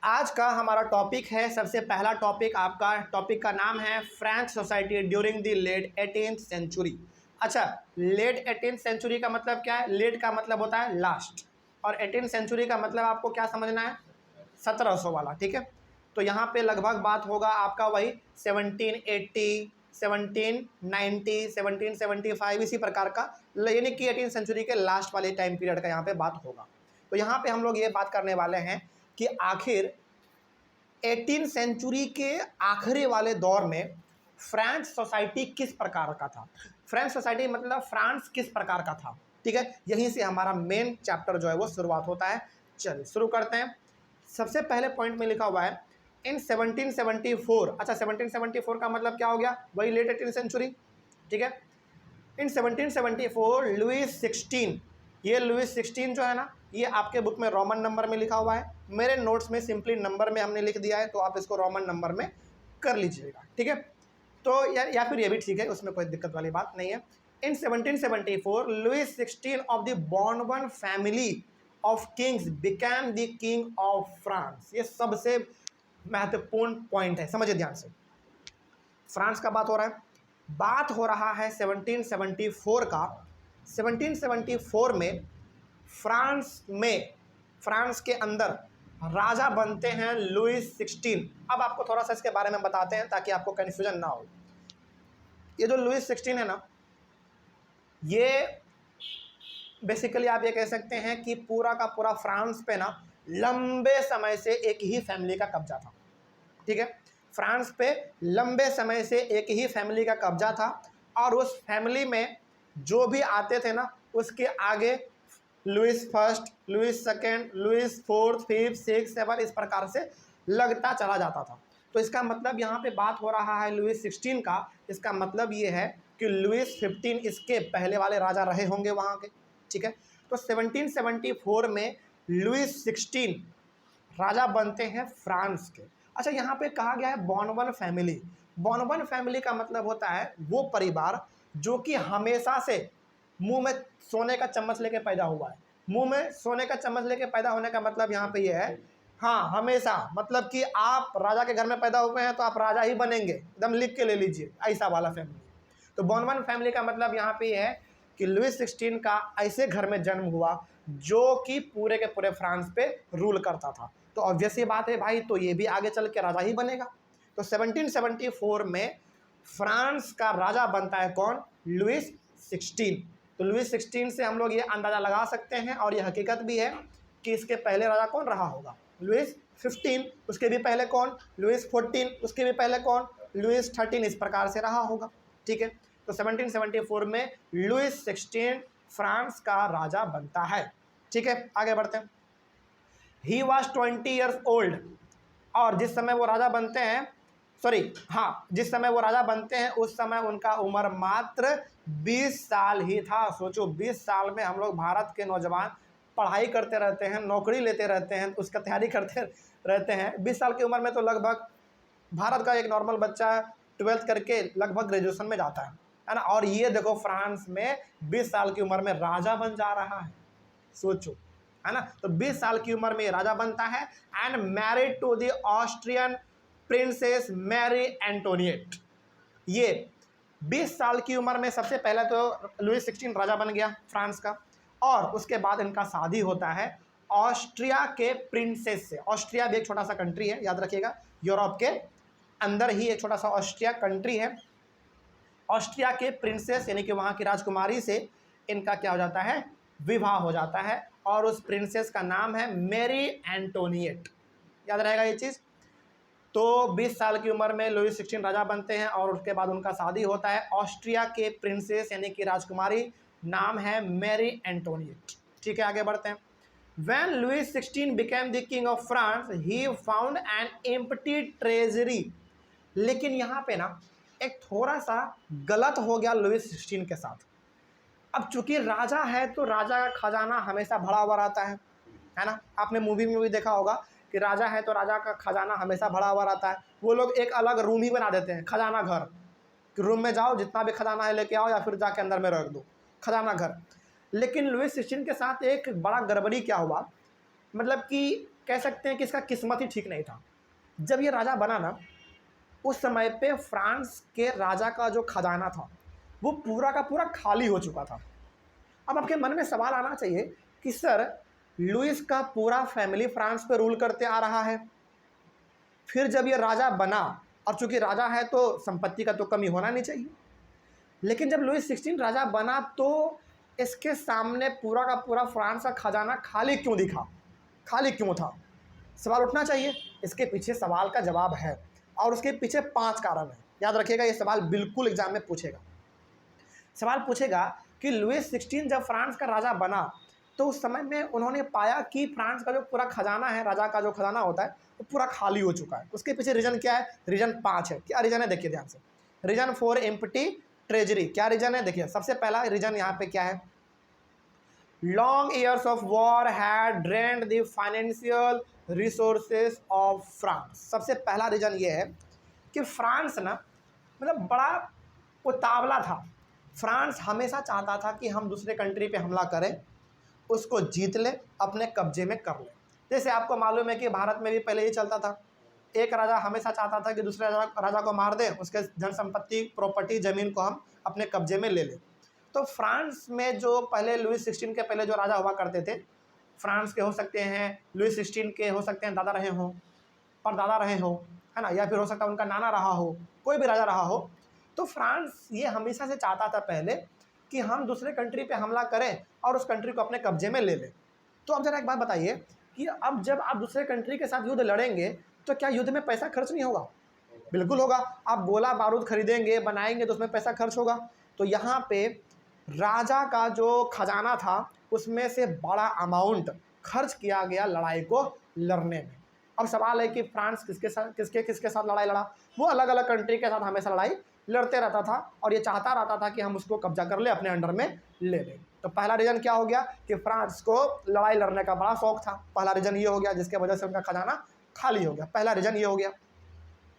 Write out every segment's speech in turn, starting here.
आज का हमारा टॉपिक है, सबसे पहला टॉपिक आपका टॉपिक का नाम है French society during the late 18th century. अच्छा, लेट 18th सेंचुरी का मतलब क्या है? लेट का मतलब होता है लास्ट, और 18th सेंचुरी का मतलब आपको क्या समझना है? 1700 वाला। ठीक है, तो यहाँ पे लगभग बात होगा आपका वही 1780, 1790, 1775 इसी प्रकार का, यानी कि 18th सेंचुरी के लास्ट वाले टाइम पीरियड का यहाँ पे बात होगा। तो यहाँ पे हम लोग ये बात करने वाले हैं कि आखिर 18th सेंचुरी के आखिरी वाले दौर में फ्रेंच सोसाइटी किस प्रकार का था। फ्रेंच सोसाइटी मतलब फ्रांस किस प्रकार का था। ठीक है, यहीं से हमारा मेन चैप्टर जो है वो शुरुआत होता है। चलिए शुरू करते हैं। सबसे पहले पॉइंट में लिखा हुआ है इन 1774। अच्छा, 1774 का मतलब क्या हो गया? वही लेट 18th सेंचुरी। ठीक है, इन 1774 लुइस 16, ये लुइस 16 जो है ना, ये आपके बुक में रोमन नंबर में लिखा हुआ है। मेरे नोट्स में सिंपली नंबर में हमने लिख दिया है, तो आप इसको रोमन नंबर में कर लीजिएगा। ठीक है, तो या फिर ये भी ठीक है, उसमें कोई दिक्कत वाली बात नहीं है। In 1774 Louis 16 of the Bourbon family of kings became the king of France. ये सबसे महत्वपूर्ण पॉइंट है, समझिए ध्यान से। फ्रांस का बात हो रहा है, बात हो रहा है 1774 का। 1774 में फ्रांस के अंदर राजा बनते हैं लुइस 16। अब आपको थोड़ा सा इसके बारे में बताते हैं ताकि आपको कन्फ्यूजन ना हो। ये जो लुइस 16 है ना, ये बेसिकली आप ये कह सकते हैं कि पूरा का पूरा फ्रांस पे ना लंबे समय से एक ही फैमिली का कब्जा था। ठीक है, फ्रांस पे लंबे समय से एक ही फैमिली का कब्जा था, और उस फैमिली में जो भी आते थे ना, उसके आगे Louis first, Louis second, Louis fourth, fifth, six, seven इस प्रकार से लगता चला जाता था। तो इसका मतलब यहाँ पे बात हो रहा है लुइस 16 का। इसका मतलब ये है कि लुइस 15 इसके पहले वाले राजा रहे होंगे वहाँ के। ठीक है, तो 1774 में लुइस 16 राजा बनते हैं फ्रांस के। अच्छा, यहाँ पे कहा गया है बॉर्बन फैमिली। बॉर्बन फैमिली का मतलब होता है वो परिवार जो कि हमेशा से मुंह में सोने का चम्मच लेके पैदा हुआ है। मुंह में सोने का चम्मच लेके पैदा होने का मतलब यहाँ पे ये है, हाँ, हमेशा मतलब कि आप राजा के घर में पैदा हुए हैं तो आप राजा ही बनेंगे, एकदम लिख के ले लीजिए, ऐसा वाला फैमिली। तो बॉर्बन फैमिली का मतलब यहाँ पे ये है कि लुइस 16 का ऐसे घर में जन्म हुआ जो कि पूरे के पूरे फ्रांस पे रूल करता था। तो ऑब्वियस ये बात है भाई, तो ये भी आगे चल के राजा ही बनेगा। तो 1774 में फ्रांस का राजा बनता है कौन? लुइस 16। तो लुइस 16 से हम लोग ये अंदाज़ा लगा सकते हैं, और ये हकीकत भी है कि इसके पहले राजा कौन रहा होगा? लुइस 15। उसके भी पहले कौन? लुइस 14। उसके भी पहले कौन? लुइस 13। इस प्रकार से रहा होगा। ठीक है, तो 1774 में लुइस 16 फ्रांस का राजा बनता है। ठीक है, आगे बढ़ते हैं। ही वॉज 20 ईयर्स ओल्ड, और जिस समय वो राजा बनते हैं, जिस समय वो राजा बनते हैं उस समय उनका उम्र मात्र 20 साल ही था। सोचो, 20 साल में हम लोग भारत के नौजवान पढ़ाई करते रहते हैं, नौकरी लेते रहते हैं, उसका तैयारी करते रहते हैं। 20 साल की उम्र में तो लगभग भारत का एक नॉर्मल बच्चा 12th करके लगभग ग्रेजुएशन में जाता है ना। और ये देखो, फ्रांस में 20 साल की उम्र में राजा बन जा रहा है, सोचो, है ना। तो 20 साल की उम्र में राजा बनता है, and married to the Austrian princess Marie Antoinette. ये 20 साल की उम्र में सबसे पहले तो लुइस 16 राजा बन गया फ्रांस का, और उसके बाद इनका शादी होता है ऑस्ट्रिया के प्रिंसेस से। ऑस्ट्रिया भी एक छोटा सा कंट्री है, याद रखिएगा, यूरोप के अंदर ही एक छोटा सा ऑस्ट्रिया कंट्री है। ऑस्ट्रिया के प्रिंसेस यानी कि वहाँ की राजकुमारी से इनका क्या हो जाता है? विवाह हो जाता है, और उस प्रिंसेस का नाम है मैरी एंटोनिएट। याद रहेगा ये चीज़। तो 20 साल की उम्र में लुइस 16 राजा बनते हैं, और उसके बाद उनका शादी होता है ऑस्ट्रिया के प्रिंसेस यानी कि राजकुमारी, नाम है मैरी एंटोनिएट। ठीक है, आगे बढ़ते हैं। When Louis 16 became the king of France, he found an empty treasury। लेकिन यहाँ पे ना एक थोड़ा सा गलत हो गया लुइस 16 के साथ। अब चूंकि राजा है तो राजा का खजाना हमेशा भरा हुआ रहता है ना। आपने मूवी में भी देखा होगा कि राजा है तो राजा का खजाना हमेशा भरा हुआ रहता है। वो लोग एक अलग रूम ही बना देते हैं, खजाना घर, कि रूम में जाओ, जितना भी खजाना है लेके आओ, या फिर जाके अंदर में रख दो, खजाना घर। लेकिन लुइस 16 के साथ एक बड़ा गड़बड़ी क्या हुआ, मतलब कि कह सकते हैं कि इसका किस्मत ही ठीक नहीं था। जब ये राजा बना ना, उस समय पे फ्रांस के राजा का जो खजाना था वो पूरा का पूरा खाली हो चुका था। अब आपके मन में सवाल आना चाहिए कि सर, लुइस का पूरा फैमिली फ्रांस पे रूल करते आ रहा है, फिर जब ये राजा बना, और चूंकि राजा है तो संपत्ति का तो कमी होना नहीं चाहिए, लेकिन जब लुइस 16 राजा बना तो इसके सामने पूरा का पूरा फ्रांस का खजाना खाली क्यों दिखा, खाली क्यों था? सवाल उठना चाहिए। इसके पीछे सवाल का जवाब है, और उसके पीछे 5 कारण है। याद रखिएगा, ये सवाल बिल्कुल एग्जाम में पूछेगा। सवाल पूछेगा कि लुइस 16 जब फ्रांस का राजा बना तो उस समय में उन्होंने पाया कि फ्रांस का जो पूरा खजाना है, राजा का जो खजाना होता है, वो पूरा खाली हो चुका है। उसके पीछे रीजन क्या है? रीजन 5 है। क्या रीजन है? देखिए ध्यान से। Reason 4 empty treasury. क्या रीजन है? देखिए, सबसे पहला रीजन यहाँ पे क्या है? Long years of war had drained the financial resources of France. सबसे पहला रीजन ये है कि फ्रांस ना, मतलब बड़ा उतावला था। फ्रांस हमेशा चाहता था कि हम दूसरे कंट्री पे हमला करें, उसको जीत ले, अपने कब्जे में कर ले। जैसे आपको मालूम है कि भारत में भी पहले ही चलता था, एक राजा हमेशा चाहता था कि दूसरे राजा को मार दें, उसके धन संपत्ति, प्रॉपर्टी, ज़मीन को हम अपने कब्जे में ले लें। तो फ्रांस में जो पहले लुइस 16 के पहले जो राजा हुआ करते थे, फ्रांस के हो सकते हैं, लुइस 16 के हो सकते हैं दादा रहे हों, परदादा रहे हो, है ना, या फिर हो सकता है उनका नाना रहा हो, कोई भी राजा रहा हो। तो फ्रांस ये हमेशा से चाहता था पहले कि हम दूसरे कंट्री पे हमला करें और उस कंट्री को अपने कब्जे में ले लें। तो अब जरा एक बात बताइए कि अब जब आप दूसरे कंट्री के साथ युद्ध लड़ेंगे तो क्या युद्ध में पैसा खर्च नहीं होगा? बिल्कुल होगा। आप गोला बारूद खरीदेंगे, बनाएंगे, तो उसमें पैसा खर्च होगा। तो यहाँ पे राजा का जो खजाना था उसमें से बड़ा अमाउंट खर्च किया गया लड़ाई को लड़ने में। अब सवाल है कि फ्रांस किसके साथ लड़ाई लड़ा? वो अलग अलग कंट्री के साथ हमेशा लड़ाई लड़ते रहता था और ये चाहता रहता था कि हम उसको कब्जा कर ले, अपने अंडर में ले लें। तो पहला रीजन क्या हो गया कि फ्रांस को लड़ाई लड़ने का बड़ा शौक था। पहला रीजन ये हो गया, जिसके वजह से उनका खजाना खाली हो गया। पहला रीजन ये हो गया।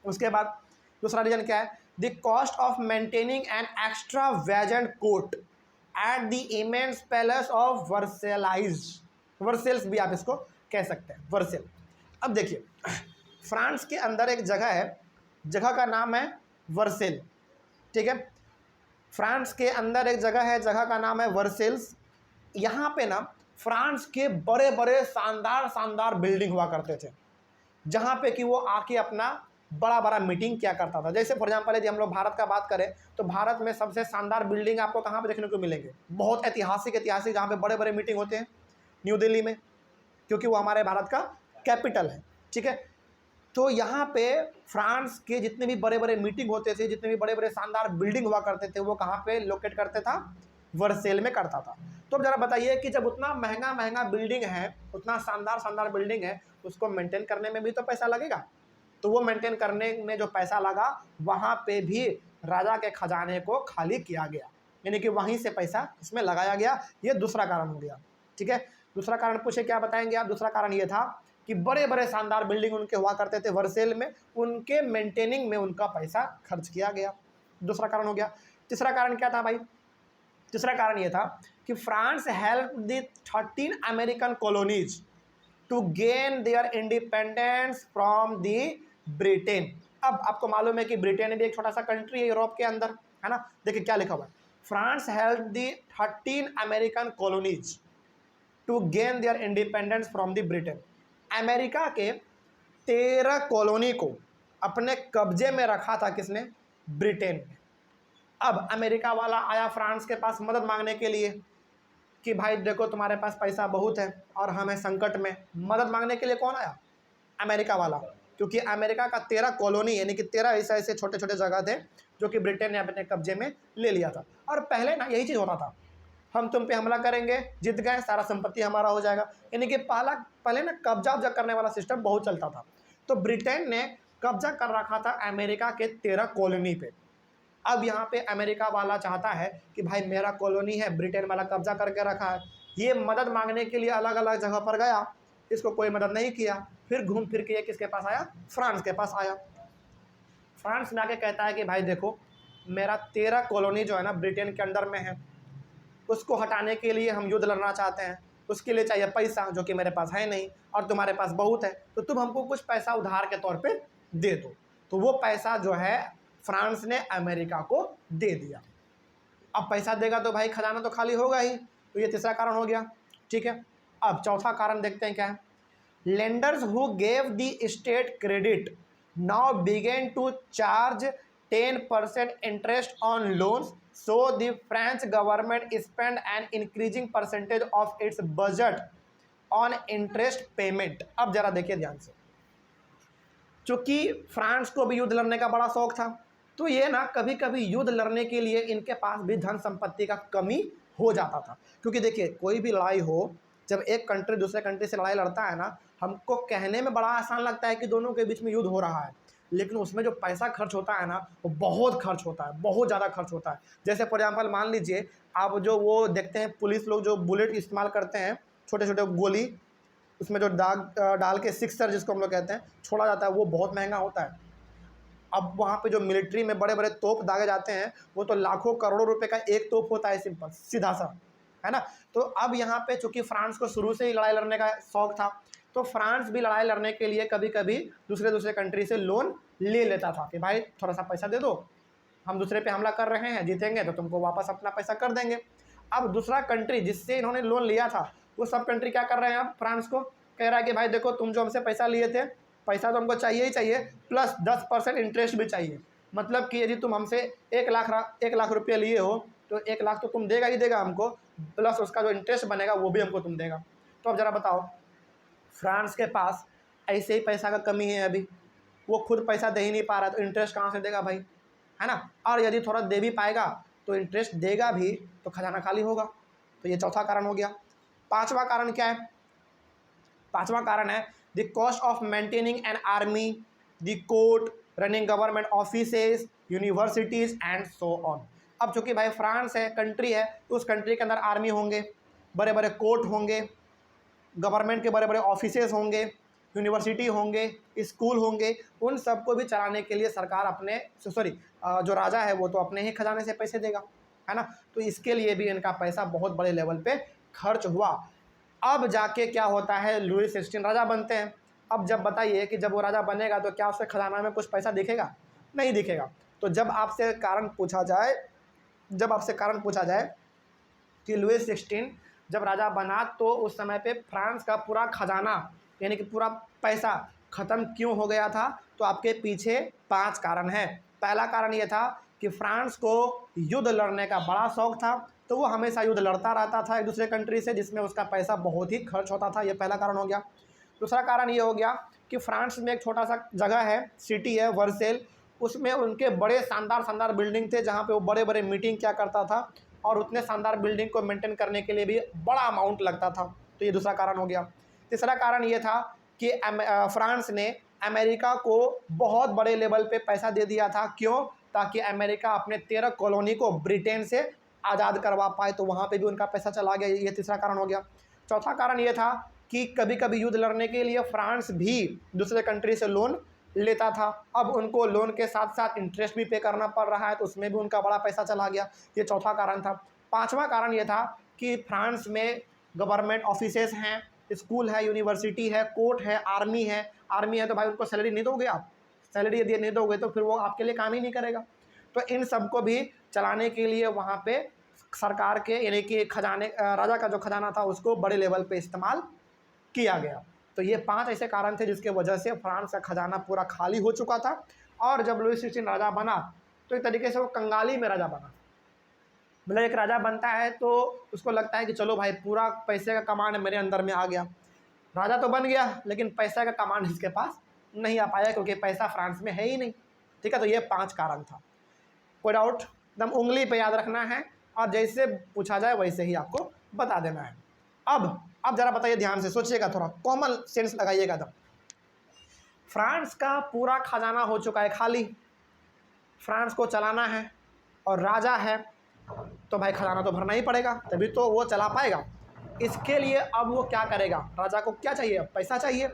उसके बाद दूसरा रीजन क्या है? The cost of maintaining an extravagant court at the immense palace of Versailles. Versailles भी आप इसको कह सकते हैं, वर्सेल। अब देखिए, फ्रांस के अंदर एक जगह है, जगह का नाम है वर्सेल, ठीक है। फ्रांस के अंदर एक जगह है, जगह का नाम है वर्सेल्स। यहाँ पे ना फ्रांस के बड़े बड़े शानदार शानदार बिल्डिंग हुआ करते थे, जहाँ पे कि वो आके अपना बड़ा बड़ा मीटिंग किया करता था। जैसे फॉर एग्जाम्पल यदि हम लोग भारत का बात करें तो भारत में सबसे शानदार बिल्डिंग आपको कहाँ पे देखने को मिलेंगे? बहुत ऐतिहासिक जहाँ पे बड़े बड़े मीटिंग होते हैं, न्यू दिल्ली में, क्योंकि वो हमारे भारत का कैपिटल है, ठीक है। तो यहाँ पे फ्रांस के जितने भी बड़े बड़े मीटिंग होते थे, जितने भी बड़े बड़े शानदार बिल्डिंग हुआ करते थे, वो कहाँ पे लोकेट करते था? वर्सेल में करता था। तो अब जरा बताइए कि जब उतना महंगा महंगा बिल्डिंग है, उतना शानदार शानदार बिल्डिंग है, उसको मेंटेन करने में भी तो पैसा लगेगा। तो वो मेंटेन करने में जो पैसा लगा, वहाँ पे भी राजा के खजाने को खाली किया गया, यानी कि वहीं से पैसा इसमें लगाया गया। ये दूसरा कारण हो गया, ठीक है। दूसरा कारण पूछे, क्या बताएंगे आप? दूसरा कारण ये था कि बड़े बड़े शानदार बिल्डिंग उनके हुआ करते थे वर्सेल में, उनके मेंटेनिंग में उनका पैसा खर्च किया गया। दूसरा कारण हो गया। तीसरा कारण क्या था भाई? तीसरा कारण ये था कि France help the 13 American colonies to gain their independence from the Britain. अब आपको मालूम है कि ब्रिटेन भी एक छोटा सा कंट्री है यूरोप के अंदर, है ना। देखिए क्या लिखा हुआ है, France help the 13 American colonies to gain their independence from the Britain. America के 13 कॉलोनी को अपने कब्जे में रखा था किसने? ब्रिटेन ने। अब अमेरिका वाला आया फ्रांस के पास मदद मांगने के लिए कि भाई देखो तुम्हारे पास पैसा बहुत है और हम हैं संकट में। मदद मांगने के लिए कौन आया? अमेरिका वाला, क्योंकि अमेरिका का 13 कॉलोनी यानी कि 13 ऐसे छोटे छोटे जगह थे जो कि ब्रिटेन ने अपने कब्जे में ले लिया था। और पहले ना यही चीज़ होता था, हम तुम पे हमला करेंगे, जीत गए, सारा संपत्ति हमारा हो जाएगा, यानी कि पहले ना कब्जा उब्जा करने वाला सिस्टम बहुत चलता था। तो ब्रिटेन ने कब्जा कर रखा था अमेरिका के 13 कॉलोनी पे। अब यहाँ पे अमेरिका वाला चाहता है कि भाई मेरा कॉलोनी है, ब्रिटेन वाला कब्जा करके रखा है। ये मदद मांगने के लिए अलग अलग जगह पर गया, इसको कोई मदद नहीं किया। फिर घूम फिर के ये किसके पास आया? फ्रांस के पास आया। फ्रांस में आके कहता है कि भाई देखो मेरा 13 कॉलोनी जो है ना ब्रिटेन के अंडर में है, उसको हटाने के लिए हम युद्ध लड़ना चाहते हैं। उसके लिए चाहिए पैसा जो कि मेरे पास है नहीं और तुम्हारे पास बहुत है, तो तुम हमको कुछ पैसा उधार के तौर पे दे दो। तो वो पैसा जो है फ्रांस ने अमेरिका को दे दिया। अब पैसा देगा तो भाई खजाना तो खाली होगा ही, तो ये तीसरा कारण हो गया। ठीक है, अब चौथा कारण देखते हैं क्या है। Lenders who gave the state credit now began to charge 10% interest on loans, so the French government spend an increasing percentage of its budget on interest payment. अब जरा देखिए ध्यान से, चूंकि फ्रांस को भी युद्ध लड़ने का बड़ा शौक था, तो ये ना कभी कभी युद्ध लड़ने के लिए इनके पास भी धन संपत्ति का कमी हो जाता था। क्योंकि देखिए कोई भी लड़ाई हो, जब एक कंट्री दूसरे कंट्री से लड़ाई लड़ता है ना, हमको कहने में बड़ा आसान लगता है कि दोनों के बीच में युद्ध हो रहा है, लेकिन उसमें जो पैसा खर्च होता है ना वो बहुत खर्च होता है, बहुत ज़्यादा खर्च होता है। जैसे फॉर एग्जाम्पल मान लीजिए आप जो वो देखते हैं पुलिस लोग जो बुलेट इस्तेमाल करते हैं, छोटे छोटे गोली, उसमें जो दाग डाल के सिक्सर जिसको हम लोग कहते हैं छोड़ा जाता है, वो बहुत महंगा होता है। अब वहाँ पे जो मिलिट्री में बड़े बड़े तोप दागे जाते हैं वो तो लाखों करोड़ों रुपए का एक तोप होता है, सिंपल सीधा सा, है ना। तो अब यहाँ पे चूंकि फ्रांस को शुरू से ही लड़ाई लड़ने का शौक था, तो फ्रांस भी लड़ाई लड़ने के लिए कभी कभी दूसरे कंट्री से लोन ले लेता था कि भाई थोड़ा सा पैसा दे दो, हम दूसरे पे हमला कर रहे हैं, जीतेंगे तो तुमको वापस अपना पैसा कर देंगे। अब दूसरा कंट्री जिससे इन्होंने लोन लिया था वो सब कंट्री क्या कर रहे हैं, अब फ्रांस को कह रहा है कि भाई देखो तुम जो हमसे पैसा लिए थे, पैसा तो हमको चाहिए ही चाहिए, प्लस 10% इंटरेस्ट भी चाहिए। मतलब कि यदि तुम हमसे 1 लाख रुपये लिए हो तो 1 लाख तो तुम देगा ही देगा हमको, प्लस उसका जो इंटरेस्ट बनेगा वो भी हमको तुम देगा। तो अब ज़रा बताओ, फ्रांस के पास ऐसे ही पैसा का कमी है, अभी वो खुद पैसा दे ही नहीं पा रहा, तो इंटरेस्ट कहाँ से देगा भाई, है ना। और यदि थोड़ा दे भी पाएगा तो इंटरेस्ट देगा भी तो खजाना खाली होगा। तो ये चौथा कारण हो गया। पांचवा कारण क्या है, पांचवा कारण है the cost of maintaining an army, the court, running government offices, universities and so on. अब चूंकि भाई फ्रांस है, कंट्री है, तो उस कंट्री के अंदर आर्मी होंगे, बड़े बड़े कोर्ट होंगे, गवर्नमेंट के बड़े बड़े ऑफिसेज होंगे, यूनिवर्सिटी होंगे, स्कूल होंगे, उन सबको भी चलाने के लिए सरकार अपने जो राजा है वो तो अपने ही खजाने से पैसे देगा, है ना। तो इसके लिए भी इनका पैसा बहुत बड़े लेवल पे खर्च हुआ। अब जाके क्या होता है, लुई 16 राजा बनते हैं। अब जब बताइए कि जब वो राजा बनेगा तो क्या उसके खजाना में कुछ पैसा दिखेगा, नहीं दिखेगा। तो जब आपसे कारण पूछा जाए कि लुई 16 जब राजा बना तो उस समय पे फ्रांस का पूरा खजाना यानी कि पूरा पैसा ख़त्म क्यों हो गया था, तो आपके पीछे 5 कारण हैं। पहला कारण ये था कि फ्रांस को युद्ध लड़ने का बड़ा शौक था, तो वो हमेशा युद्ध लड़ता रहता था एक दूसरे कंट्री से, जिसमें उसका पैसा बहुत ही खर्च होता था। ये पहला कारण हो गया। दूसरा कारण ये हो गया कि फ्रांस में एक छोटा सा जगह है, सिटी है वर्सेल, उसमें उनके बड़े शानदार बिल्डिंग थे जहाँ पे वो बड़े बड़े मीटिंग क्या करता था, और उतने शानदार बिल्डिंग को मेंटेन करने के लिए भी बड़ा अमाउंट लगता था। तो ये दूसरा कारण हो गया। तीसरा कारण ये था कि फ्रांस ने अमेरिका को बहुत बड़े लेवल पे पैसा दे दिया था। क्यों, ताकि अमेरिका अपने 13 कॉलोनी को ब्रिटेन से आज़ाद करवा पाए, तो वहाँ पे भी उनका पैसा चला गया। ये तीसरा कारण हो गया। चौथा कारण ये था कि कभी कभी युद्ध लड़ने के लिए फ्रांस भी दूसरे कंट्री से लोन लेता था। अब उनको लोन के साथ साथ इंटरेस्ट भी पे करना पड़ रहा है, तो उसमें भी उनका बड़ा पैसा चला गया। ये चौथा कारण था। पांचवा कारण ये था कि फ्रांस में गवर्नमेंट ऑफिसेज हैं, स्कूल है, यूनिवर्सिटी है, कोर्ट है, आर्मी है। आर्मी है तो भाई उनको सैलरी नहीं दोगे आप, सैलरी यदि नहीं दोगे तो फिर वो आपके लिए काम ही नहीं करेगा। तो इन सब को भी चलाने के लिए वहाँ पे सरकार के यानी कि खजाने राजा का जो खजाना था उसको बड़े लेवल पे इस्तेमाल किया गया। तो ये 5 ऐसे कारण थे जिसके वजह से फ्रांस का खजाना पूरा खाली हो चुका था। और जब लुई 16 राजा बना तो एक तरीके से वो कंगाली में राजा बना। मतलब एक राजा बनता है तो उसको लगता है कि चलो भाई पूरा पैसे का कमांड मेरे अंदर में आ गया। राजा तो बन गया लेकिन पैसा का कमांड इसके पास नहीं आ पाया, क्योंकि पैसा फ्रांस में है ही नहीं। ठीक है, तो ये 5 कारण था। कोई डाउट, एकदम उंगली पे याद रखना है और जैसे पूछा जाए वैसे ही आपको बता देना है। अब जरा बताइए, ध्यान से सोचिएगा, थोड़ा कॉमन सेंस लगाइएगा। एकदम फ्रांस का पूरा खजाना हो चुका है खाली, फ्रांस को चलाना है और राजा है, तो भाई खजाना तो भरना ही पड़ेगा, तभी तो वो चला पाएगा। इसके लिए अब वो क्या करेगा, राजा को क्या चाहिए, पैसा चाहिए,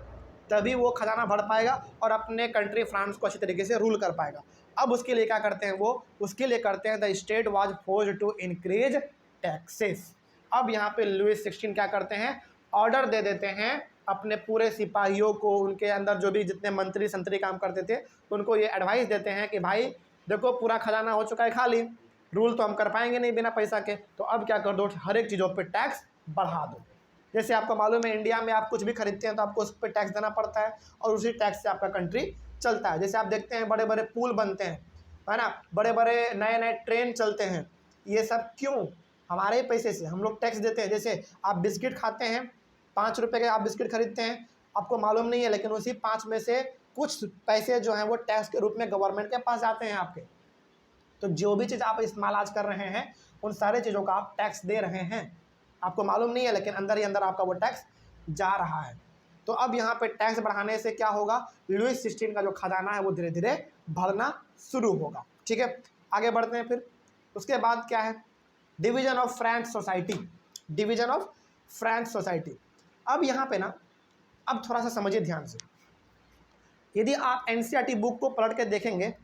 तभी वो खजाना भर पाएगा और अपने कंट्री फ्रांस को अच्छी तरीके से रूल कर पाएगा। अब उसके लिए क्या करते हैं वो, उसके लिए करते हैं the state was forced to increase taxes. अब यहाँ पे लुईस 16 क्या करते हैं, ऑर्डर दे देते हैं अपने पूरे सिपाहियों को, उनके अंदर जो भी जितने मंत्री संतरी काम करते थे उनको ये एडवाइस देते हैं कि भाई देखो पूरा खजाना हो चुका है खाली, रूल तो हम कर पाएंगे नहीं बिना पैसा के, तो अब क्या कर दो, हर एक चीज़ों पे टैक्स बढ़ा दो। जैसे आपको मालूम है इंडिया में आप कुछ भी खरीदते हैं तो आपको उस पर टैक्स देना पड़ता है और उसी टैक्स से आपका कंट्री चलता है। जैसे आप देखते हैं बड़े बड़े पुल बनते हैं, है ना, बड़े बड़े नए नए ट्रेन चलते हैं, ये सब क्यों, हमारे पैसे से हम लोग टैक्स देते हैं। जैसे आप बिस्किट खाते हैं, 5 रुपये के आप बिस्किट खरीदते हैं, आपको मालूम नहीं है, लेकिन उसी 5 में से कुछ पैसे जो हैं वो टैक्स के रूप में गवर्नमेंट के पास आते हैं आपके। तो जो भी चीज़ आप इस्तेमाल आज कर रहे हैं उन सारे चीज़ों का आप टैक्स दे रहे हैं, आपको मालूम नहीं है, लेकिन अंदर ही अंदर आपका वो टैक्स जा रहा है। तो अब यहाँ पे टैक्स बढ़ाने से क्या होगा, लुईस 16 का जो खजाना है वो धीरे धीरे बढ़ना शुरू होगा। ठीक है, आगे बढ़ते हैं। फिर उसके बाद क्या है, division of French society, division of French society. अब यहाँ पे ना, अब थोड़ा सा समझिए ध्यान से, यदि आप एनसीईआरटी बुक को पलट के देखेंगे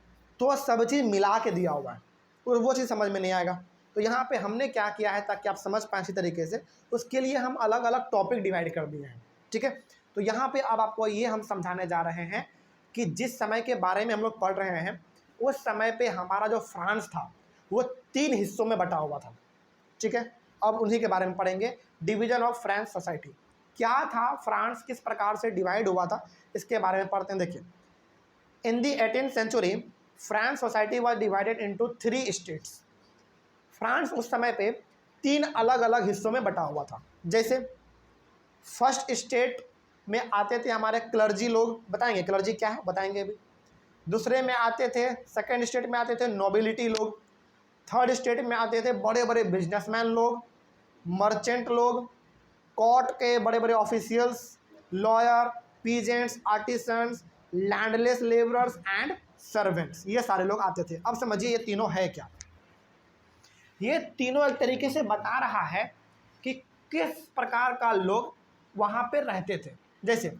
तो सब चीज़ मिला के दिया हुआ है और वो चीज़ समझ में नहीं आएगा। तो यहाँ पे हमने क्या किया है ताकि आप समझ पाएँ इसी तरीके से, उसके लिए हम अलग अलग टॉपिक डिवाइड कर दिए हैं। ठीक है, तो यहाँ पे अब आपको ये हम समझाने जा रहे हैं कि जिस समय के बारे में हम लोग पढ़ रहे हैं उस समय पे हमारा जो फ्रांस था वो 3 हिस्सों में बटा हुआ था। ठीक है, अब उन्हीं के बारे में पढ़ेंगे। डिवीजन ऑफ फ्रेंच सोसाइटी क्या था, फ्रांस किस प्रकार से डिवाइड हुआ था, इसके बारे में पढ़ते हैं। देखिए, in the 18th century France society was divided into 3 states. France उस समय पे 3 अलग अलग हिस्सों में बटा हुआ था। जैसे फर्स्ट स्टेट में आते थे हमारे क्लर्जी लोग, बताएंगे क्लर्जी क्या है, बताएंगे अभी। दूसरे में आते थे, सेकंड स्टेट में आते थे नोबिलिटी लोग। थर्ड स्टेट में आते थे बड़े बड़े बिजनेसमैन लोग, मर्चेंट लोग, कोर्ट के बड़े बड़े officials, lawyer, peasants, artisans, landless labourers and servants, ये सारे लोग आते थे। अब समझिए ये तीनों है क्या, ये तीनों एक तरीके से बता रहा है कि किस प्रकार का लोग वहाँ पे रहते थे। जैसे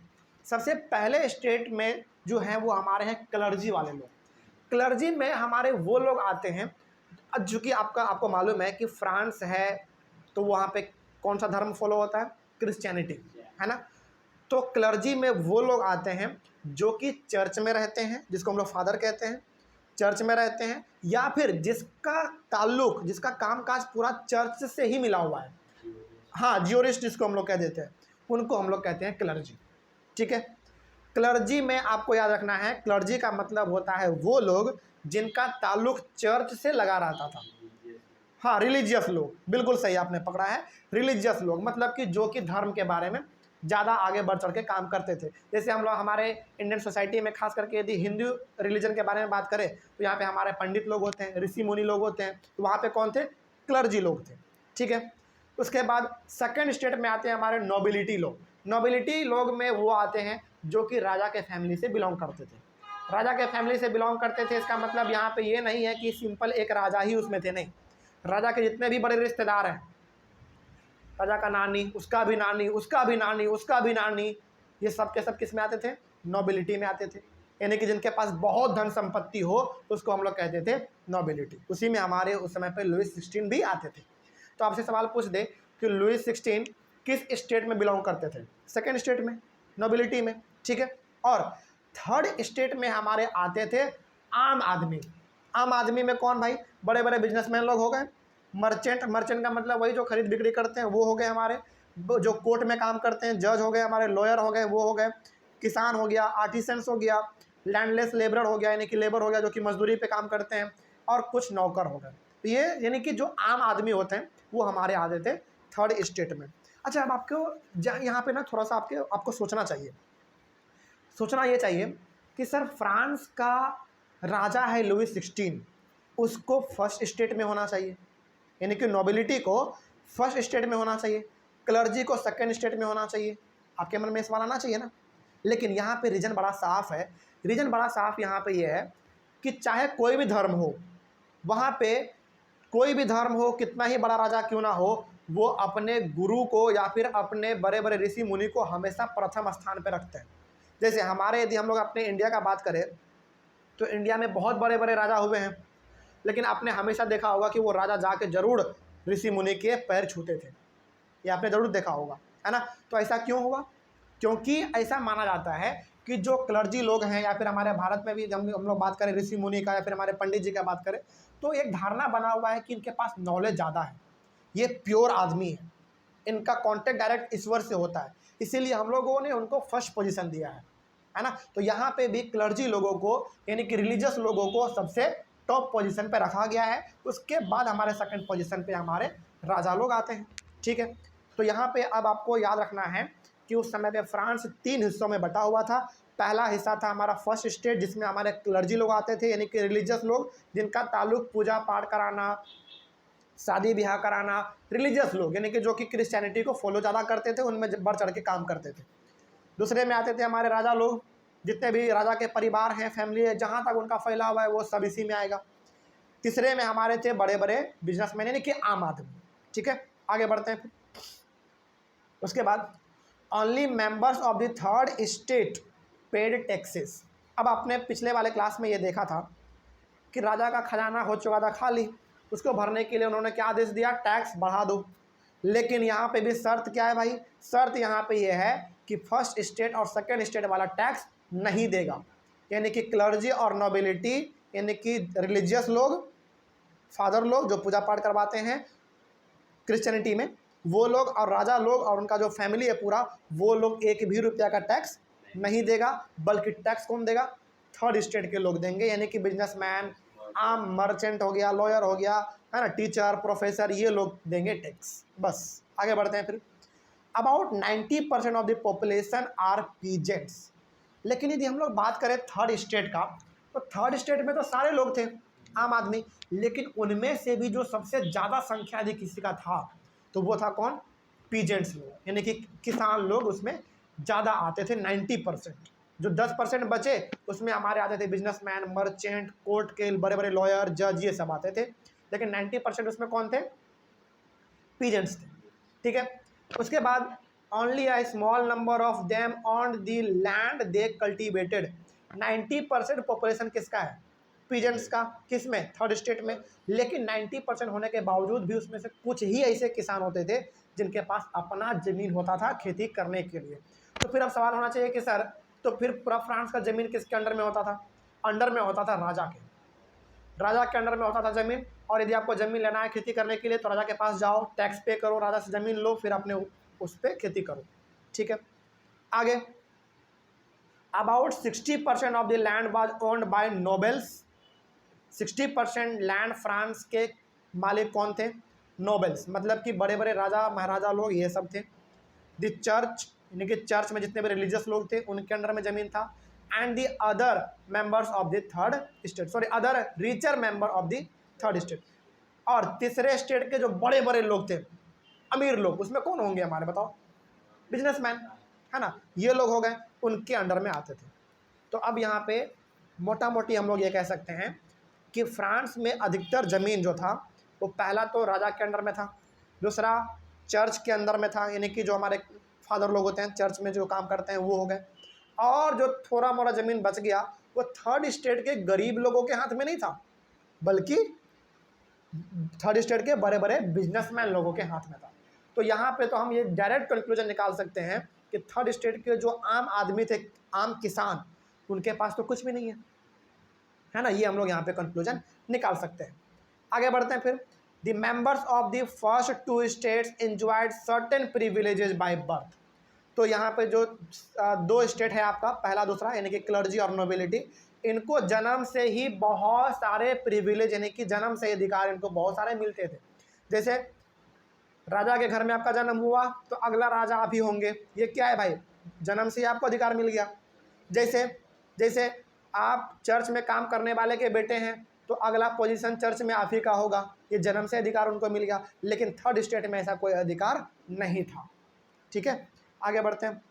सबसे पहले स्टेट में जो है वो हमारे हैं क्लर्जी वाले लोग। क्लर्जी में हमारे वो लोग आते हैं, जो कि आपको मालूम है कि फ्रांस है तो वहाँ पे कौन सा धर्म फॉलो होता है, क्रिश्चियनिटी, है ना। तो क्लर्जी में वो लोग आते हैं जो कि चर्च में रहते हैं, जिसको हम लोग फादर कहते हैं, चर्च में रहते हैं, या फिर जिसका ताल्लुक, जिसका कामकाज पूरा चर्च से ही मिला हुआ है, हाँ, ज्यूरिस्ट जिसको हम लोग कह देते हैं, उनको हम लोग कहते हैं क्लर्जी। ठीक है, क्लर्जी में आपको याद रखना है, क्लर्जी का मतलब होता है वो लोग जिनका ताल्लुक चर्च से लगा रहता था। हाँ, रिलीजियस लोग, बिल्कुल सही आपने पकड़ा है, रिलीजियस लोग, मतलब कि जो कि धर्म के बारे में ज़्यादा आगे बढ़ चढ़ के काम करते थे। जैसे हम लोग हमारे इंडियन सोसाइटी में खास करके यदि हिंदू रिलीजन के बारे में बात करें तो यहाँ पे हमारे पंडित लोग होते हैं, ऋषि मुनि लोग होते हैं, तो वहाँ पे कौन थे, क्लर्जी लोग थे। ठीक है, उसके बाद सेकंड स्टेट में आते हैं हमारे नोबिलिटी लोग। नोबिलिटी लोग में वो आते हैं जो कि राजा के फैमिली से बिलोंग करते थे। राजा के फैमिली से बिलोंग करते थे, इसका मतलब यहाँ पे ये नहीं है कि सिंपल एक राजा ही उसमें थे, नहीं, राजा के जितने भी बड़े रिश्तेदार हैं, राजा का नानी, उसका भी नानी, उसका भी नानी, उसका भी नानी, ये सब के सब किस में आते थे, नोबिलिटी में आते थे। यानी कि जिनके पास बहुत धन संपत्ति हो उसको हम लोग कहते थे नोबिलिटी। उसी में हमारे उस समय पे लुईस 16 भी आते थे। तो आपसे सवाल पूछ दे कि लुईस 16 किस स्टेट में बिलोंग करते थे, सेकेंड स्टेट में, नोबिलिटी में। ठीक है, और थर्ड स्टेट में हमारे आते थे आम आदमी। आम आदमी में कौन भाई, बड़े बड़े बिजनेसमैन लोग हो गए, मर्चेंट, मर्चेंट का मतलब वही जो खरीद बिक्री करते हैं वो हो गए हमारे, जो कोर्ट में काम करते हैं, जज हो गए हमारे, लॉयर हो गए वो हो गए, किसान हो गया, आर्टिसंस हो गया, लैंडलेस लेबर हो गया, यानी कि लेबर हो गया जो कि मजदूरी पे काम करते हैं, और कुछ नौकर हो गए। तो ये यानी कि जो आम आदमी होते हैं वो हमारे आते थे थर्ड स्टेट में। अच्छा, अब आपको यहाँ पे ना थोड़ा सा आपको सोचना चाहिए, सोचना ये चाहिए कि सर फ्रांस का राजा है लुईस 16, उसको फर्स्ट स्टेट में होना चाहिए, यानी कि नोबिलिटी को फर्स्ट स्टेट में होना चाहिए, क्लर्जी को सेकंड स्टेट में होना चाहिए। आपके मन में सवाल आना चाहिए ना। लेकिन यहाँ पे रीजन बड़ा साफ है, रीजन बड़ा साफ यहाँ पे ये है कि चाहे कोई भी धर्म हो, वहाँ पे कोई भी धर्म हो, कितना ही बड़ा राजा क्यों ना हो, वो अपने गुरु को या फिर अपने बड़े बड़े ऋषि मुनि को हमेशा प्रथम स्थान पर रखते हैं। जैसे हमारे, यदि हम लोग अपने इंडिया का बात करें तो इंडिया में बहुत बड़े बड़े राजा हुए हैं, लेकिन आपने हमेशा देखा होगा कि वो राजा जाके जरूर ऋषि मुनि के पैर छूते थे। ये आपने ज़रूर देखा होगा, है ना। तो ऐसा क्यों हुआ? क्योंकि ऐसा माना जाता है कि जो क्लर्जी लोग हैं, या फिर हमारे भारत में भी हम लोग बात करें ऋषि मुनि का, या फिर हमारे पंडित जी का बात करें, तो एक धारणा बना हुआ है कि इनके पास नॉलेज ज़्यादा है, ये प्योर आदमी है, इनका कांटेक्ट डायरेक्ट ईश्वर से होता है, इसीलिए हम लोगों ने उनको फर्स्ट पोजीशन दिया है ना। तो यहाँ पे भी क्लर्जी लोगों को, यानी कि रिलीजियस लोगों को सबसे टॉप पोजीशन पे रखा गया है। उसके बाद हमारे सेकंड पोजीशन पे हमारे राजा लोग आते हैं, ठीक है। तो यहाँ पे अब आपको याद रखना है कि उस समय पे फ्रांस 3 हिस्सों में बटा हुआ था। पहला हिस्सा था हमारा फर्स्ट स्टेट, जिसमें हमारे क्लर्जी लोग आते थे, यानी कि रिलीजियस लोग, जिनका ताल्लुक पूजा पाठ कराना, शादी ब्याह कराना, रिलीजियस लोग, यानी कि जो कि क्रिश्चियनिटी को फॉलो ज़्यादा करते थे, उनमें बढ़ चढ़ के काम करते थे। दूसरे में आते थे हमारे राजा लोग, जितने भी राजा के परिवार हैं, फैमिली है, जहाँ तक उनका फैला हुआ है वो सब इसी में आएगा। तीसरे में हमारे थे बड़े बड़े बिजनेसमैन, यानी कि आम आदमी, ठीक है। आगे बढ़ते हैं। उसके बाद only members of the third state paid taxes. अब आपने पिछले वाले क्लास में ये देखा था कि राजा का खजाना हो चुका था खाली, उसको भरने के लिए उन्होंने क्या आदेश दिया? टैक्स बढ़ा दो। लेकिन यहाँ पे भी शर्त क्या है भाई? शर्त यहाँ पे ये है कि फर्स्ट स्टेट और सेकेंड स्टेट वाला टैक्स नहीं देगा, यानी कि क्लर्जी और नोबिलिटी, यानी कि रिलीजियस लोग, फादर लोग जो पूजा पाठ करवाते हैं क्रिश्चियनिटी में, वो लोग, और राजा लोग और उनका जो फैमिली है पूरा, वो लोग एक भी रुपया का टैक्स नहीं देगा, बल्कि टैक्स कौन देगा? थर्ड स्टेट के लोग देंगे, यानी कि बिजनेसमैन, आम मर्चेंट हो गया, लॉयर हो गया, है ना, टीचर, प्रोफेसर, ये लोग देंगे टैक्स। बस आगे बढ़ते हैं फिर। About 90% of the population are peasants. लेकिन यदि हम लोग बात करें थर्ड स्टेट का, तो थर्ड स्टेट में तो सारे लोग थे, आम आदमी, लेकिन उनमें से भी जो सबसे ज़्यादा संख्या यदि किसी का था, तो वो था कौन? पीजेंट्स लोग, यानी कि किसान लोग उसमें ज़्यादा आते थे, 90%। जो 10% बचे उसमें हमारे आते थे बिजनेसमैन, मर्चेंट, कोर्ट के बड़े बड़े लॉयर, जज, ये सब आते थे, लेकिन 90% उसमें कौन थे? पीजेंट्स थे, ठीक है। उसके बाद only a small number of them on the land they cultivated. 90% population किसका है? पीजेंट्स का। किस में? थर्ड स्टेट में। लेकिन 90% होने के बावजूद भी उसमें से कुछ ही ऐसे किसान होते थे जिनके पास अपना ज़मीन होता था खेती करने के लिए। तो फिर अब सवाल होना चाहिए कि सर, तो फिर पूरा फ्रांस का ज़मीन किसके अंडर में होता था? अंडर में होता था राजा के। राजा के अंडर में होता था ज़मीन, और यदि आपको ज़मीन लेना है खेती करने के लिए, तो राजा के पास जाओ, टैक्स पे करो, राजा से ज़मीन लो, फिर अपने उस पर खेती करो, ठीक है। आगे, about 60% of the land was owned by nobles. 60% land France के मालिक कौन थे? नोबल्स, मतलब कि बड़े बड़े राजा महाराजा लोग, ये सब थे। द चर्च, यानी कि चर्च में जितने भी रिलीजियस लोग थे उनके अंडर में ज़मीन था। And the other members of the third state, sorry, other richer member of the third state. और तीसरे स्टेट के जो बड़े बड़े लोग थे, अमीर लोग, उसमें कौन होंगे हमारे? बताओ। बिजनेसमैन, है ना, ये लोग हो गए, उनके अंडर में आते थे। तो अब यहाँ पे मोटा मोटी हम लोग ये कह सकते हैं कि फ्रांस में अधिकतर ज़मीन जो था वो पहला तो राजा के अंडर में था, दूसरा चर्च के अंदर में था, यानी कि जो हमारे फादर लोग होते हैं चर्च में जो काम करते हैं वो हो गए, और जो थोड़ा मोड़ा ज़मीन बच गया वो थर्ड स्टेट के गरीब लोगों के हाथ में नहीं था, बल्कि थर्ड स्टेट के बड़े बड़े बिजनेसमैन लोगों के हाथ में था। तो यहाँ पे तो हम ये डायरेक्ट कंक्लूजन निकाल सकते हैं कि थर्ड स्टेट के जो आम आदमी थे, आम किसान, उनके पास तो कुछ भी नहीं है ना। ये हम लोग यहाँ पे कंक्लूजन निकाल सकते हैं। आगे बढ़ते हैं फिर। The members of the first 2 states enjoyed certain privileges by birth. तो यहाँ पे जो 2 स्टेट है आपका, पहला दूसरा, यानी कि क्लर्जी और नोबिलिटी, इनको जन्म से ही बहुत सारे प्रिविलेज, यानी कि जन्म से अधिकार इनको बहुत सारे मिलते थे। जैसे राजा के घर में आपका जन्म हुआ तो अगला राजा आप ही होंगे, ये क्या है भाई? जन्म से ही आपको अधिकार मिल गया। जैसे जैसे आप चर्च में काम करने वाले के बेटे हैं तो अगला पोजीशन चर्च में आप ही का होगा, ये जन्म से अधिकार उनको मिल गया। लेकिन थर्ड स्टेट में ऐसा कोई अधिकार नहीं था, ठीक है। आगे बढ़ते हैं।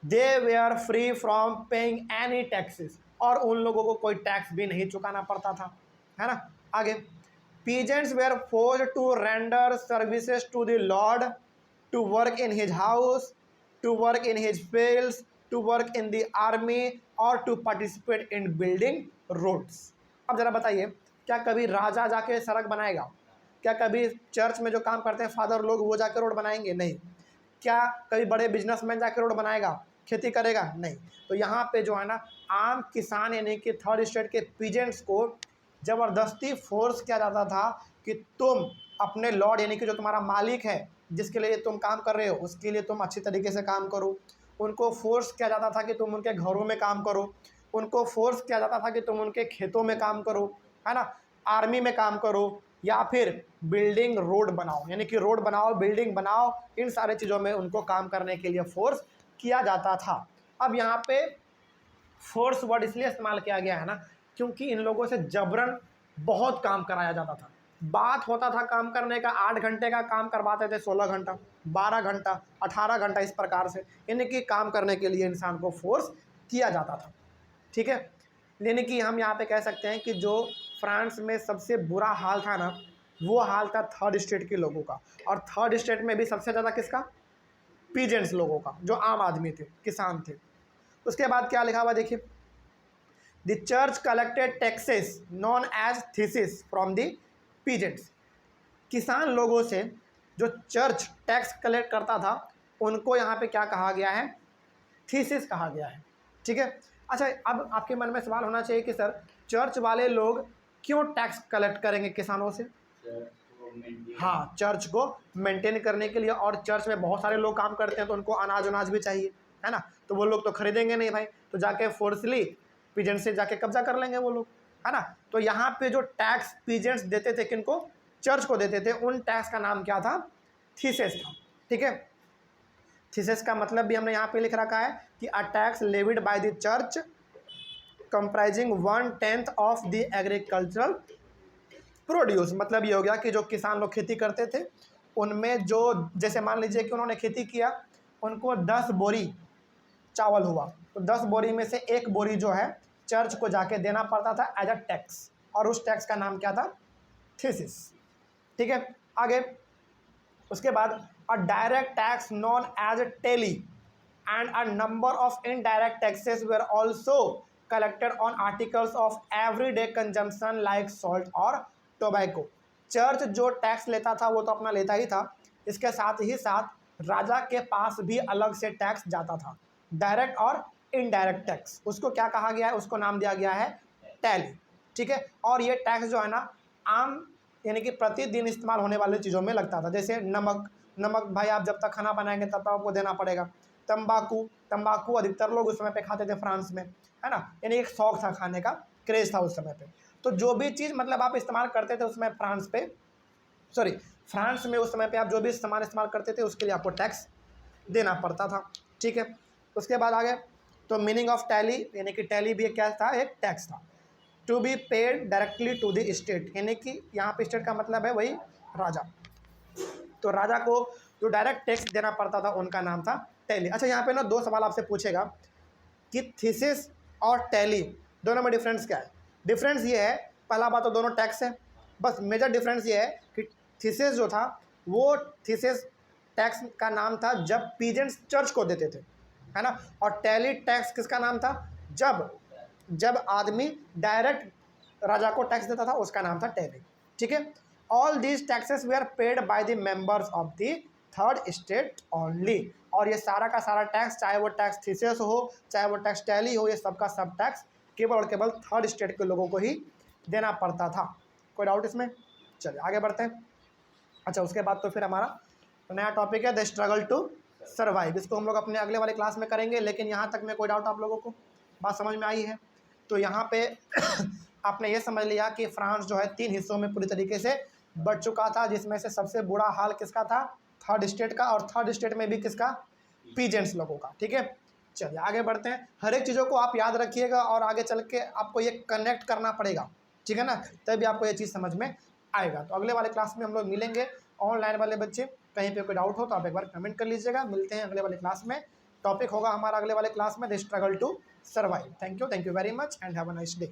They were free from paying any taxes, और उन लोगों को कोई टैक्स भी नहीं चुकाना पड़ता था, है ना। आगे, peasants were forced to render services to the lord, to work in his house, to work in his fields, to work in the army, or to participate in building roads। अब जरा बताइए, क्या कभी राजा जाके सड़क बनाएगा? क्या कभी चर्च में जो काम करते हैं फादर लोग वो जाके रोड बनाएंगे? नहीं। क्या कभी बड़े बिजनेसमैन जाके रोड बनाएगा, खेती करेगा? नहीं। तो यहाँ पे जो है ना आम किसान यानी कि थर्ड स्टेट के पीजेंट्स को ज़बरदस्ती फोर्स किया जाता था कि तुम अपने लॉर्ड यानी कि जो तुम्हारा मालिक है, जिसके लिए तुम काम कर रहे हो, उसके लिए तुम अच्छी तरीके से काम करो। उनको फोर्स किया जाता था कि तुम उनके घरों में काम करो, उनको फोर्स किया जाता था कि तुम उनके खेतों में काम करो, है ना, आर्मी में काम करो, या फिर बिल्डिंग रोड बनाओ, यानी कि रोड बनाओ, बिल्डिंग बनाओ, इन सारे चीज़ों में उनको काम करने के लिए फोर्स किया जाता था। अब यहाँ पे फोर्स वर्ड इसलिए इस्तेमाल किया गया है ना, क्योंकि इन लोगों से जबरन बहुत काम कराया जाता था। बात होता था काम करने का, 8 घंटे का काम करवाते थे 16 घंटा, 12 घंटा, 18 घंटा, इस प्रकार से यानी कि काम करने के लिए इंसान को फोर्स किया जाता था। ठीक है, यानी कि हम यहाँ पे कह सकते हैं कि जो फ्रांस में सबसे बुरा हाल था ना, वो हाल था थर्ड स्टेट के लोगों का। और थर्ड स्टेट में भी सबसे ज़्यादा किसका? पीजेंट्स लोगों का, जो आम आदमी थे, किसान थे। उसके बाद क्या लिखा हुआ देखिए, the church collected taxes known as tithes from the peasants. किसान लोगों से जो चर्च टैक्स कलेक्ट करता था उनको यहाँ पे क्या कहा गया है? थीसिस कहा गया है। ठीक है, अच्छा अब आपके मन में सवाल होना चाहिए कि सर चर्च वाले लोग क्यों टैक्स कलेक्ट करेंगे किसानों से? हाँ, चर्च को मेंटेन करने के लिए, और चर्च में बहुत सारे लोग काम करते हैं तो उनको अनाज भी चाहिए, है ना, तो वो लोग तो खरीदेंगे नहीं भाई, तो जाके फोर्सली पीजेंट से जाके कब्जा कर लेंगे वो लोग, है ना। तो यहाँ पे जो टैक्स पीजेंट्स देते थे किनको? चर्च को देते थे। उन टैक्स का नाम क्या था? थीसिस था। ठीक है, थीसिस का मतलब भी हमने यहाँ पे लिख रखा है कि a tax levied by the church comprising 1/10 of the agricultural produce. मतलब ये हो गया कि जो किसान लोग खेती करते थे उनमें जो, जैसे मान लीजिए कि उन्होंने खेती किया, उनको 10 बोरी चावल हुआ, तो 10 बोरी में से 1 बोरी जो है चर्च को जाके देना पड़ता था एज अ टैक्स, और उस टैक्स का नाम क्या था? थीसिस। ठीक है, आगे उसके बाद a direct tax known as taille and a number of indirect taxes were also collected on articles of everyday consumption like salt और टोबैको। चर्च जो टैक्स लेता था वो तो अपना लेता ही था, इसके साथ ही साथ राजा के पास भी अलग से टैक्स जाता था, डायरेक्ट और इनडायरेक्ट टैक्स। उसको क्या कहा गया है? उसको नाम दिया गया है टैली। ठीक है, और ये टैक्स जो है ना आम यानी कि प्रतिदिन इस्तेमाल होने वाली चीज़ों में लगता था। जैसे नमक, नमक भाई आप जब तक खाना बनाएंगे तब तक आपको देना पड़ेगा। तंबाकू, तंबाकू अधिकतर लोग उस समय पे खाते थे फ्रांस में, है ना, यानी एक शौक था, खाने का क्रेज था उस समय पे। तो जो भी चीज़ मतलब आप इस्तेमाल करते थे उसमें फ्रांस में उस समय पे आप जो भी सामान इस्तेमाल करते थे उसके लिए आपको टैक्स देना पड़ता था। ठीक है, उसके बाद आगे तो मीनिंग ऑफ टैली, यानी कि टैली भी क्या था? एक टैक्स था। To be paid directly to the state, यानी कि यहाँ पे स्टेट का मतलब है वही राजा। तो राजा को जो डायरेक्ट टैक्स देना पड़ता था उनका नाम था टैली। अच्छा, यहाँ पे ना 2 सवाल आपसे पूछेगा कि थीसिस और टैली दोनों में डिफरेंस क्या है? डिफरेंस ये है, पहला बात तो दोनों टैक्स है, बस मेजर डिफरेंस ये है कि थीसिस जो था वो थीसिस टैक्स का नाम था जब पीजेंट्स चर्च को देते थे, है ना, और टैली टैक्स किसका नाम था? जब आदमी डायरेक्ट राजा को टैक्स देता था, उसका नाम था टैली। ठीक है, all these taxes they are paid by the members of the third state only. और ये सारा का सारा टैक्स, चाहे वो टैक्स थीसिस हो, चाहे वो टैक्स टैली हो, ये सबका सब टैक्स केवल और केवल थर्ड स्टेट के लोगों को ही देना पड़ता था। कोई डाउट इसमें? चलिए आगे बढ़ते हैं। अच्छा, उसके बाद तो फिर हमारा नया टॉपिक है द स्ट्रगल टू सर्वाइव। इसको हम लोग अपने अगले वाले क्लास में करेंगे, लेकिन यहाँ तक में कोई डाउट आप लोगों को बात समझ में आई है? तो यहाँ पे आपने ये समझ लिया कि फ्रांस जो है 3 हिस्सों में पूरी तरीके से बढ़ चुका था, जिसमें से सबसे बुरा हाल किसका था? थर्ड स्टेट का, और थर्ड स्टेट में भी किसका? पीजेंट्स लोगों का। ठीक है, चलिए आगे बढ़ते हैं। हर एक चीज़ों को आप याद रखिएगा और आगे चल के आपको ये कनेक्ट करना पड़ेगा, ठीक है ना, तभी आपको ये चीज़ समझ में आएगा। तो अगले वाले क्लास में हम लोग मिलेंगे। ऑनलाइन वाले बच्चे कहीं पे कोई डाउट हो तो आप एक बार कमेंट कर लीजिएगा। मिलते हैं अगले वाले क्लास में। टॉपिक होगा हमारा अगले वाले क्लास में the struggle to survive. Thank you very much and have a nice day.